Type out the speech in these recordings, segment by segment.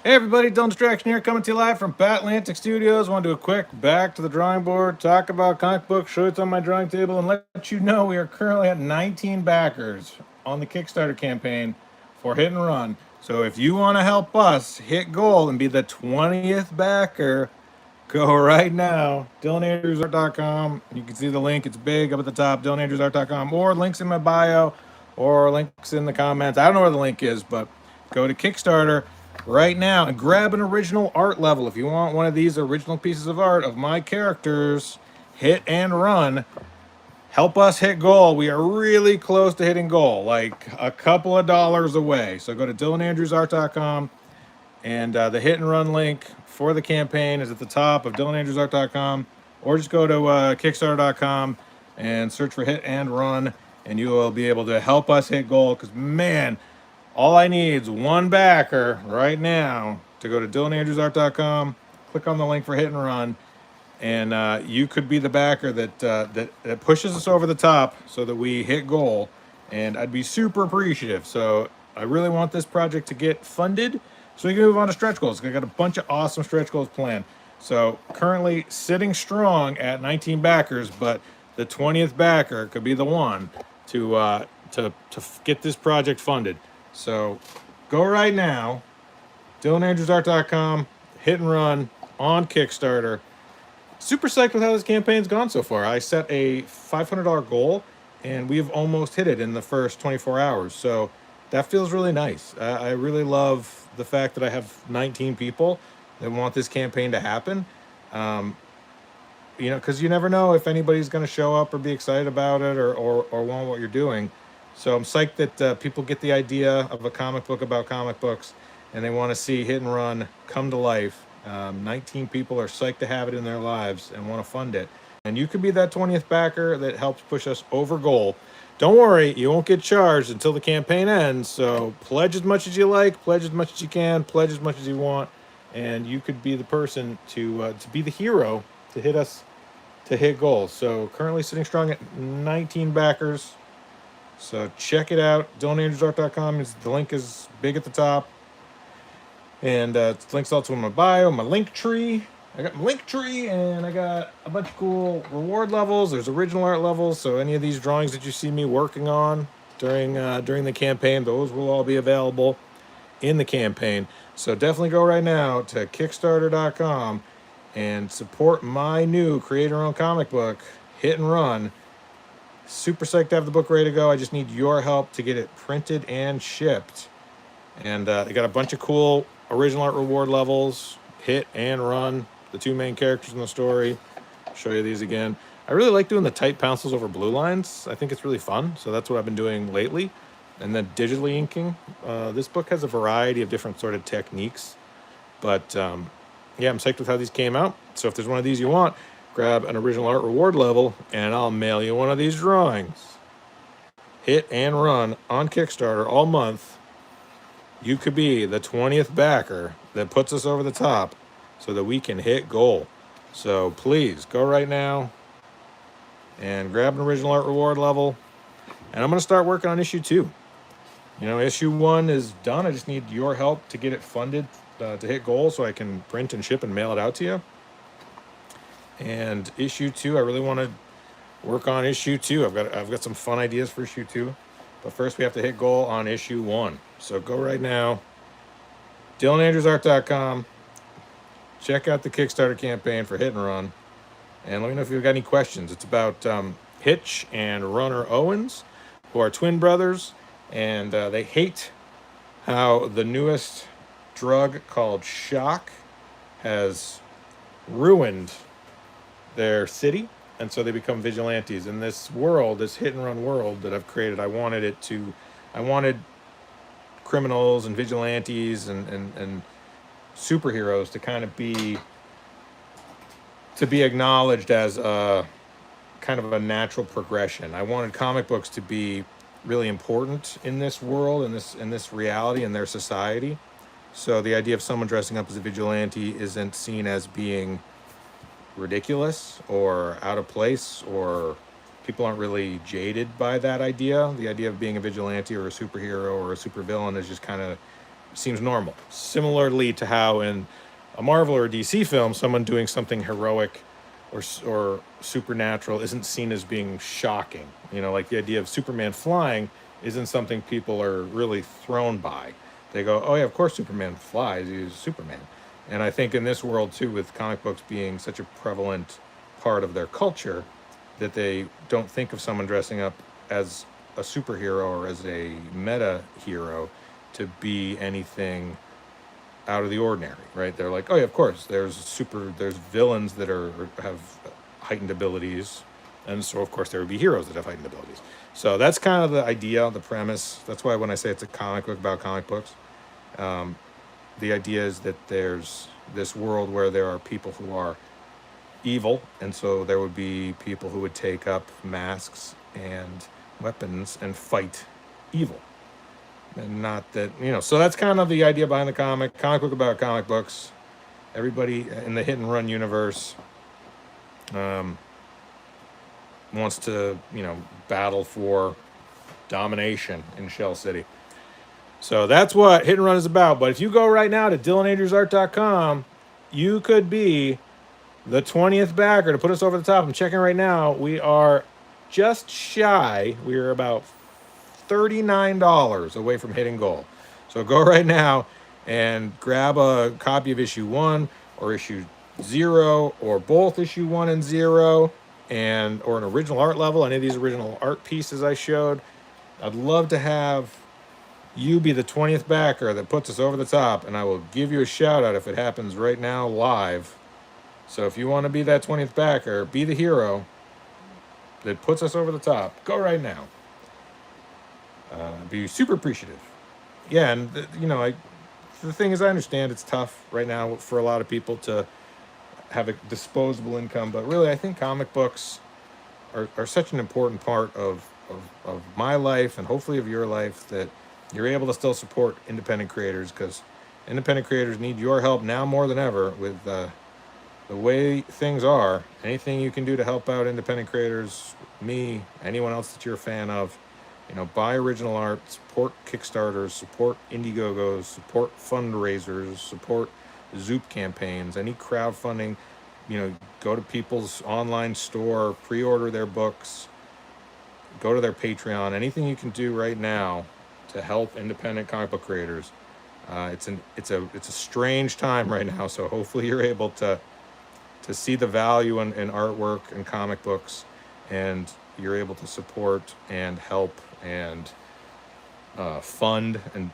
Hey everybody, Dylan Distraction here, coming to you live from Batlantic Studios. Want to do a quick back to the drawing board, talk about comic books, show what's on my drawing table, and let you know we are currently at 19 backers on the Kickstarter campaign for Hit and Run. So if you want to help us hit goal and be the 20th backer, go right now, DylanAndrewsArt.com. You can see the link, it's big up at the top, DylanAndrewsArt.com, or links in my bio, or links in the comments. I don't know where the link is, but go to Kickstarter right now and grab an original art level. If you want one of these original pieces of art of my characters, Hit and Run, help us hit goal. We are really close to hitting goal, like a couple of dollars away. So go to DylanAndrewsArt.com, and the Hit and Run link for the campaign is at the top of DylanAndrewsArt.com, or just go to Kickstarter.com and search for Hit and Run, and you will be able to help us hit goal. Because, man, all I need is one backer right now to go to DylanAndrewsArt.com, click on the link for Hit and Run, and you could be the backer that pushes us over the top so that we hit goal. And I'd be super appreciative. So I really want this project to get funded so we can move on to stretch goals. I got a bunch of awesome stretch goals planned. So currently sitting strong at 19 backers, but the 20th backer could be the one to get this project funded. So go right now, DylanAndrewsArt.com, Hit and Run on Kickstarter. Super psyched with how this campaign's gone so far. I set a $500 goal, and we've almost hit it in the first 24 hours. So that feels really nice. I really love the fact that I have 19 people that want this campaign to happen. Um, because you never know if anybody's going to show up or be excited about it or want what you're doing. So I'm psyched that people get the idea of a comic book about comic books and they want to see Hit and Run come to life. 19 people are psyched to have it in their lives and want to fund it. And you could be that 20th backer that helps push us over goal. Don't worry, you won't get charged until the campaign ends. So pledge as much as you like, pledge as much as you can, pledge as much as you want, and you could be the person to be the hero to hit goals. So currently sitting strong at 19 backers. So check it out. DylanAndrewsArt.com. The link is big at the top. And links also in my bio, my link tree. I got my link tree, and I got a bunch of cool reward levels. There's original art levels. So any of these drawings that you see me working on during the campaign, those will all be available in the campaign. So definitely go right now to Kickstarter.com and support my new creator-owned comic book, Hit and Run. Super psyched to have the book ready to go. I just need your help to get it printed and shipped. And they got a bunch of cool original art reward levels, Hit and Run, the two main characters in the story. I'll show you these again. I really like doing the tight pencils over blue lines. I think it's really fun. So that's what I've been doing lately. And then digitally inking. This book has a variety of different sort of techniques. But yeah, I'm psyched with how these came out. So if there's one of these you want, grab an original art reward level and I'll mail you one of these drawings. Hit and Run on Kickstarter all month. You could be the 20th backer that puts us over the top so that we can hit goal. So please go right now and grab an original art reward level. And I'm going to start working on issue 2. Issue 1 is done. I just need your help to get it funded to hit goal so I can print and ship and mail it out to you. And issue 2, I really want to work on issue 2. I've got some fun ideas for issue 2. But first we have to hit goal on issue 1. So go right now, DylanAndrewsArt.com. Check out the Kickstarter campaign for Hit and Run. And let me know if you've got any questions. It's about Hitch and Runner Owens, who are twin brothers. And they hate how the newest drug called shock has ruined their city, and so they become vigilantes. In this world, this Hit and Run world that I've created, I wanted criminals and vigilantes and superheroes to kind of be acknowledged as a kind of a natural progression. I wanted comic books to be really important in this world, in this reality, in their society. So the idea of someone dressing up as a vigilante isn't seen as being ridiculous or out of place, or people aren't really jaded by that idea. The idea of being a vigilante or a superhero or a supervillain is just kind of seems normal. Similarly to how in a Marvel or a DC film, someone doing something heroic or supernatural isn't seen as being shocking. You know, like the idea of Superman flying isn't something people are really thrown by. They go, "Oh yeah, of course Superman flies. He's Superman." And I think in this world too, with comic books being such a prevalent part of their culture, that they don't think of someone dressing up as a superhero or as a meta hero to be anything out of the ordinary, right? They're like, oh yeah, of course, there's villains that have heightened abilities, and so of course there would be heroes that have heightened abilities. So that's kind of the idea, the premise. That's why when I say it's a comic book about comic books, the idea is that there's this world where there are people who are evil, and so there would be people who would take up masks and weapons and fight evil. And not that, so that's kind of the idea behind the comic book about comic books. Everybody in the hit and run universe wants to, battle for domination in Shell City. So that's what hit and run is about. But if you go right now to DylanAndrewsArt.com, you could be the 20th backer to put us over the top. I'm checking right now. We are just shy. We are about $39 away from hitting goal. So go right now and grab a copy of issue 1 or issue 0 or both issue 1 and 0 or an original art level, any of these original art pieces I showed. I'd love to have you be the 20th backer that puts us over the top, and I will give you a shout out if it happens right now live. So if you want to be that 20th backer, be the hero that puts us over the top, go right now. Be super appreciative. Yeah, and the thing is, I understand it's tough right now for a lot of people to have a disposable income, but really I think comic books are such an important part of my life and hopefully of your life that you're able to still support independent creators, because independent creators need your help now more than ever with the way things are. Anything you can do to help out independent creators, me, anyone else that you're a fan of, buy original art, support Kickstarters, support Indiegogos, support fundraisers, support Zoop campaigns, any crowdfunding, go to people's online store, pre-order their books, go to their Patreon, anything you can do right now to help independent comic book creators. It's a strange time right now, so hopefully you're able to see the value in artwork and comic books, and you're able to support and help and fund and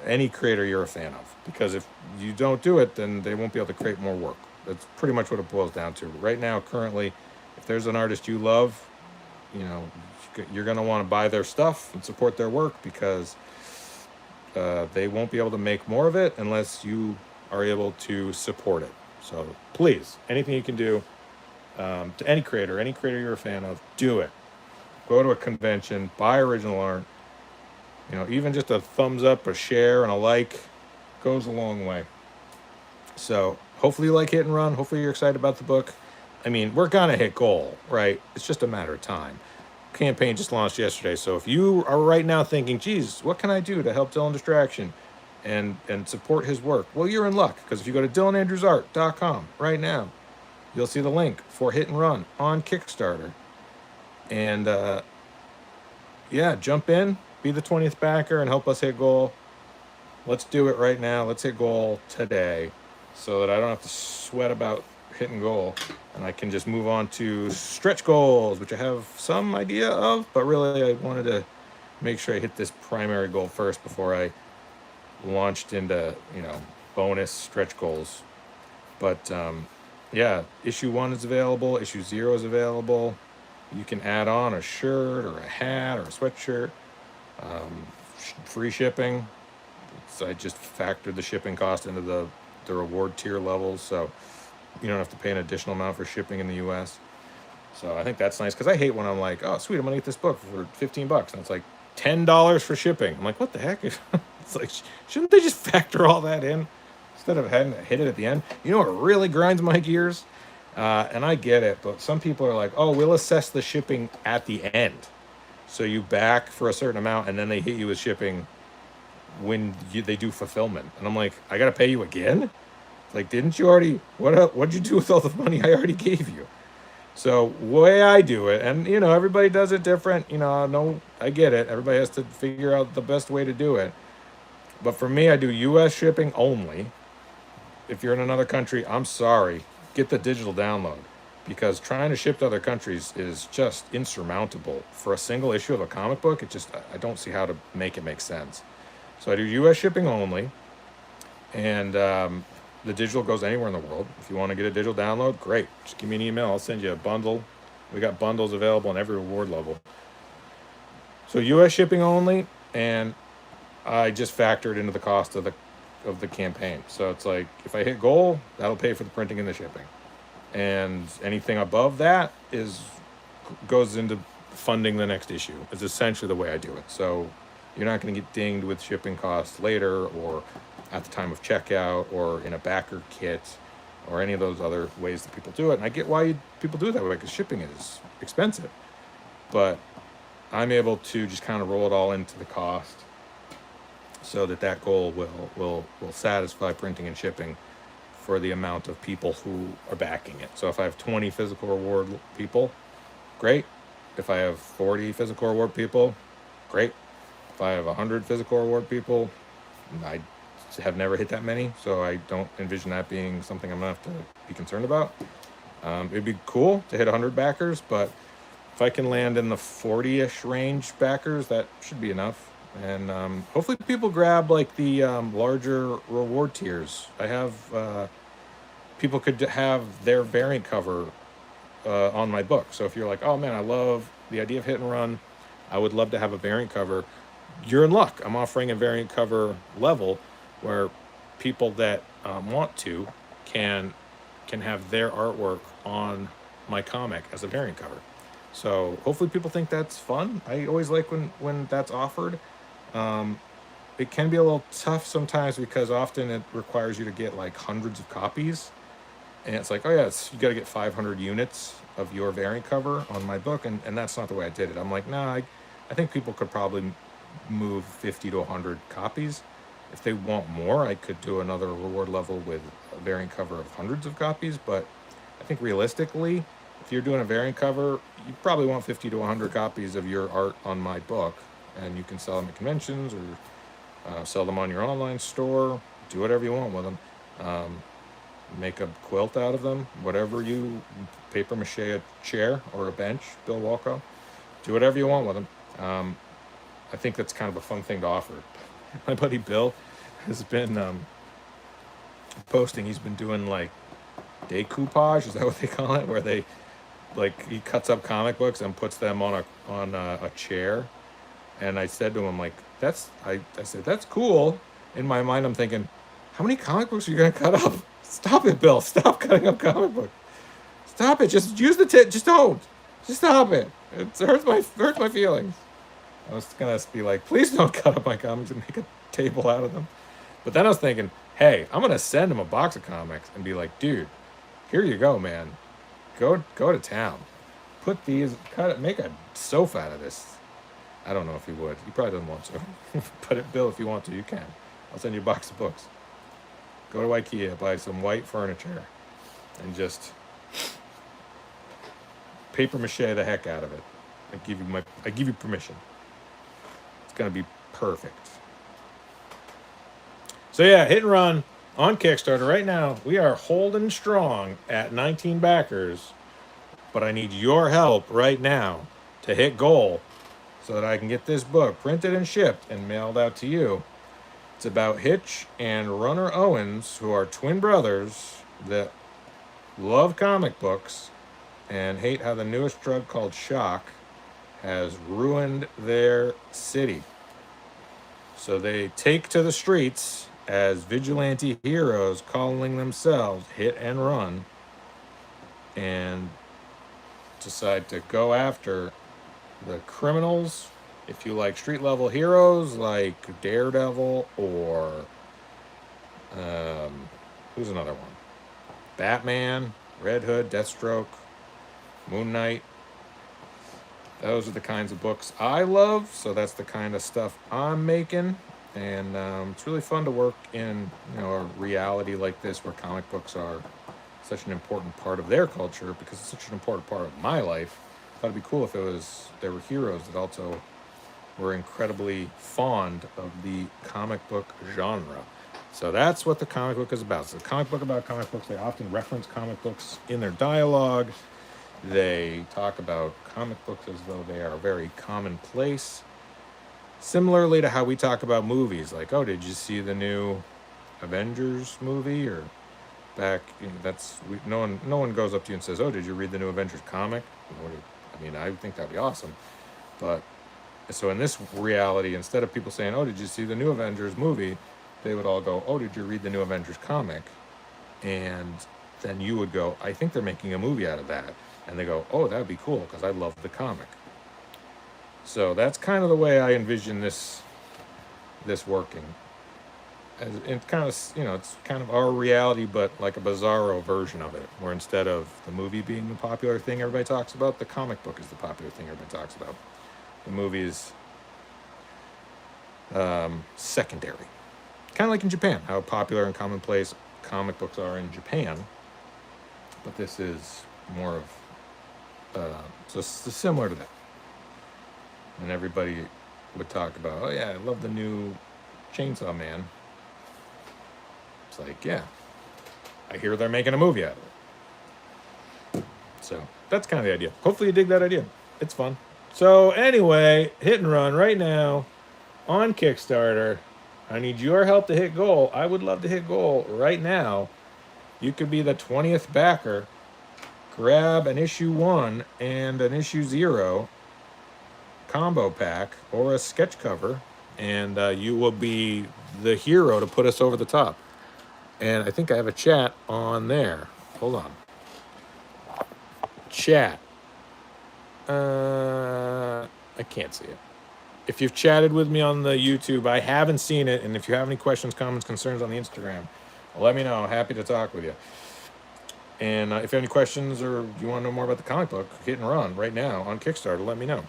any creator you're a fan of. Because if you don't do it, then they won't be able to create more work. That's pretty much what it boils down to. Right now, currently, if there's an artist you love, you're going to want to buy their stuff and support their work, because they won't be able to make more of it unless you are able to support it. So please, anything you can do to any creator you're a fan of, do it. Go to a convention, buy original art. Even just a thumbs up, a share, and a like goes a long way. So hopefully you like Hit and Run. Hopefully you're excited about the book. I mean, we're going to hit goal, right? It's just a matter of time. Campaign just launched yesterday. So if you are right now thinking, geez, what can I do to help Dylan Distraction and support his work? Well, you're in luck, because if you go to DylanAndrewsArt.com right now, you'll see the link for Hit and Run on Kickstarter. And jump in, be the 20th backer, and help us hit goal. Let's do it right now. Let's hit goal today, so that I don't have to sweat about hitting goal, and I can just move on to stretch goals, which I have some idea of, but really I wanted to make sure I hit this primary goal first before I launched into bonus stretch goals. But issue 1 is available, issue 0 is available. You can add on a shirt or a hat or a sweatshirt. Free shipping. So I just factored the shipping cost into the reward tier levels, so you don't have to pay an additional amount for shipping in the US. So I think that's nice, because I hate when I'm like, oh sweet, I'm gonna get this book for $15, and it's like $10 for shipping. I'm like, what the heck? It's like, shouldn't they just factor all that in instead of having to hit it at the end? What really grinds my gears? And I get it, but some people are like, oh, we'll assess the shipping at the end. So you back for a certain amount, and then they hit you with shipping they do fulfillment, and I'm like, I gotta pay you again. Like, didn't you already? What'd you do with all the money I already gave you? So way I do it, and everybody does it different. No, I get it. Everybody has to figure out the best way to do it. But for me, I do U.S. shipping only. If you're in another country, I'm sorry, get the digital download, because trying to ship to other countries is just insurmountable for a single issue of a comic book. I don't see how to make it make sense. So I do U.S. shipping only, and the digital goes anywhere in the world. If you want to get a digital download, great. Just give me an email. I'll send you a bundle. We got bundles available on every reward level. So U.S. shipping only, and I just factored into the cost of the campaign. So it's like, if I hit goal, that'll pay for the printing and the shipping, and anything above that goes into funding the next issue. It's essentially the way I do it. So you're not going to get dinged with shipping costs later, or at the time of checkout, or in a backer kit, or any of those other ways that people do it. And I get why people do it that way, because shipping is expensive. But I'm able to just kind of roll it all into the cost, so that goal will satisfy printing and shipping for the amount of people who are backing it. So if I have 20 physical reward people, great. If I have 40 physical reward people, great. If I have 100 physical reward people, I have never hit that many, so I don't envision that being something I'm going to have to be concerned about. It'd be cool to hit 100 backers, but if I can land in the 40-ish range backers, that should be enough. And hopefully people grab like the larger reward tiers. I have people could have their variant cover on my book. So if you're like, oh man, I love the idea of hit and run, I would love to have a variant cover, you're in luck. I'm offering a variant cover level where people that want to can have their artwork on my comic as a variant cover. So hopefully people think that's fun. I always like when that's offered. It can be a little tough sometimes, because often it requires you to get like hundreds of copies, and it's like, oh yeah, you got to get 500 units of your variant cover on my book, and that's not the way I did it. I'm like, nah, I think people could probably move 50 to 100 copies. If they want more, I could do another reward level with a variant cover of hundreds of copies, but I think realistically, if you're doing a variant cover, you probably want 50 to 100 copies of your art on my book, and you can sell them at conventions, or sell them on your online store. Do whatever you want with them. Make a quilt out of them, whatever paper mache a chair or a bench, Bill Walko. Do whatever you want with them. I think that's kind of a fun thing to offer. My buddy Bill has been posting. He's been doing like decoupage, is that what they call it? Where he cuts up comic books and puts them on a chair. And I said to him, like, I said, that's cool. In my mind, I'm thinking, how many comic books are you going to cut up? Stop it, Bill. Stop cutting up comic books. Stop it. Just use the tip. Just don't. Just stop it. It hurts my feelings. I was going to be like, please don't cut up my comics and make a table out of them. But then I was thinking, hey, I'm going to send him a box of comics and be like, dude, here you go, man. Go to town. Cut it, make a sofa out of this. I don't know if he would. He probably doesn't want to. But Bill, if you want to, you can. I'll send you a box of books. Go to IKEA, buy some white furniture, and just paper mache the heck out of it. I give you permission. It's gonna be perfect. So yeah, hit and run on Kickstarter right now. We are holding strong at 19 backers, but I need your help right now to hit goal, so that I can get this book printed and shipped and mailed out to you. It's about Hitch and Runner Owens, who are twin brothers that love comic books and hate how the newest drug called shock has ruined their city. So they take to the streets as vigilante heroes, calling themselves Hit and Run, and decide to go after the criminals. If you like street level heroes like Daredevil, or who's another one? Batman, Red Hood, Deathstroke, Moon Knight. Those are the kinds of books I love, so that's the kind of stuff I'm making. And it's really fun to work in, a reality like this where comic books are such an important part of their culture because it's such an important part of my life. I thought it'd be cool if there were heroes that also were incredibly fond of the comic book genre. So that's what the comic book is about. It's a comic book about comic books. They often reference comic books in their dialogue. They talk about comic books as though they are very commonplace. Similarly to how we talk about movies, like, oh, did you see the new Avengers movie? Or back, no one goes up to you and says, oh, did you read the new Avengers comic? I think that'd be awesome. But so in this reality, instead of people saying, oh, did you see the new Avengers movie? They would all go, oh, did you read the new Avengers comic? And then you would go, I think they're making a movie out of that. And they go, oh, that would be cool because I love the comic. So that's kind of the way I envision this working. As it's kind of, it's kind of our reality, but like a bizarro version of it, where instead of the movie being the popular thing everybody talks about, the comic book is the popular thing everybody talks about. The movie is secondary. Kind of like in Japan, how popular and commonplace comic books are in Japan. But this is more of, so similar to that. And everybody would talk about, oh yeah, I love the new Chainsaw Man. It's like, yeah, I hear they're making a movie out of it. So that's kind of the idea. Hopefully you dig that idea. It's fun. So anyway, hit and run right now on Kickstarter. I need your help to hit goal. I would love to hit goal right now. You could be the 20th backer. Grab an issue 1 and an issue 0 combo pack or a sketch cover, and you will be the hero to put us over the top. And I think I have a chat on there. Hold on. Chat. I can't see it. If you've chatted with me on the YouTube, I haven't seen it. And if you have any questions, comments, concerns on the Instagram, let me know. Happy to talk with you. And if you have any questions or you want to know more about the comic book, Hit and Run, right now on Kickstarter, let me know.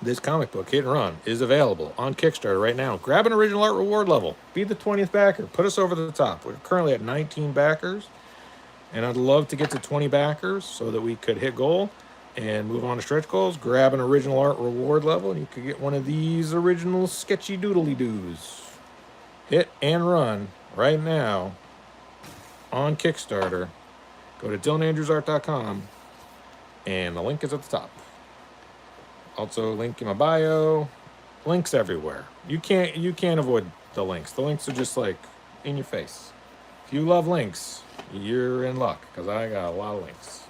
This comic book, Hit and Run, is available on Kickstarter right now. Grab an original art reward level. Be the 20th backer. Put us over the top. We're currently at 19 backers. And I'd love to get to 20 backers so that we could hit goal and move on to stretch goals. Grab an original art reward level and you could get one of these original sketchy doodly doos. Hit and Run right now on Kickstarter. Go to DylanAndrewsArt.com and the link is at the top. Also, link in my bio. Links everywhere. You can't avoid the links. The links are just like in your face. If you love links, you're in luck because I got a lot of links.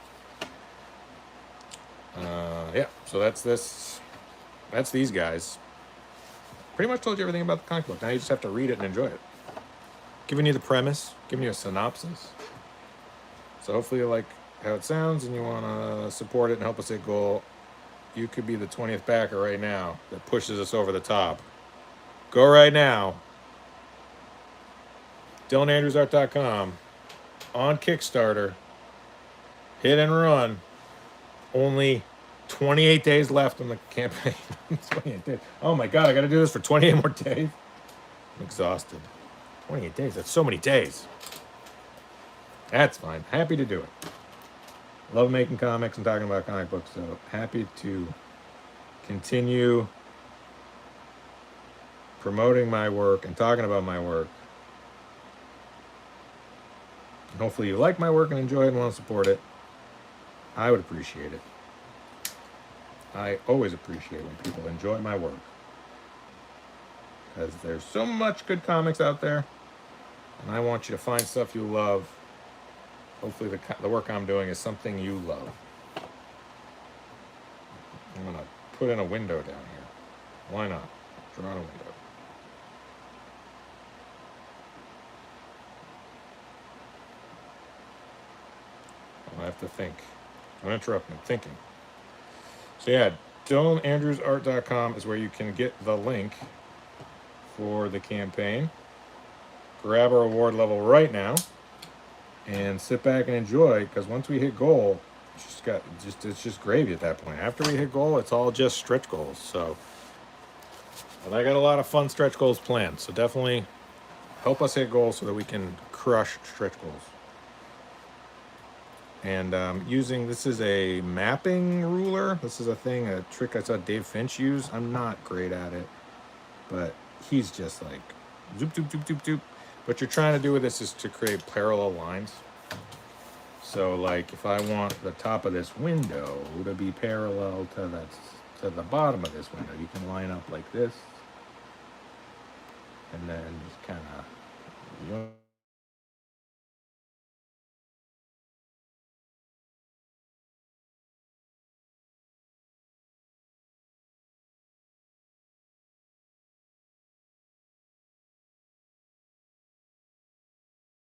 Yeah, so that's this. That's these guys. Pretty much told you everything about the comic book. Now you just have to read it and enjoy it. Giving you the premise, giving you a synopsis. So hopefully you like how it sounds and you want to support it and help us hit goal. You could be the 20th backer right now that pushes us over the top. Go right now. DylanAndrewsArt.com. On Kickstarter. Hit and Run. Only 28 days left on the campaign. 28 days. Oh my God, I got to do this for 28 more days. I'm exhausted. 28 days. That's so many days. That's fine. Happy to do it. Love making comics and talking about comic books, so happy to continue promoting my work and talking about my work. And hopefully you like my work and enjoy it and want to support it. I would appreciate it. I always appreciate when people enjoy my work. Because there's so much good comics out there, and I want you to find stuff you love. Hopefully the work I'm doing is something you love. I'm going to put in a window down here. Why not? Draw a window. I have to think. Don't interrupt me. I'm thinking. So yeah, DylanAndrewsArt.com is where you can get the link for the campaign. Grab our award level right now. And sit back and enjoy, because once we hit goal, it's just gravy at that point. After we hit goal, it's all just stretch goals. So But I got a lot of fun stretch goals planned, so definitely help us hit goals so that we can crush stretch goals. And using, this is a mapping ruler. This is a trick I saw Dave Finch use. I'm not great at it, but he's just like zoop, zoop, zoop, zoop, zoop. What you're trying to do with this is to create parallel lines. So like if I want the top of this window to be parallel to the bottom of this window, you can line up like this. And then just kind of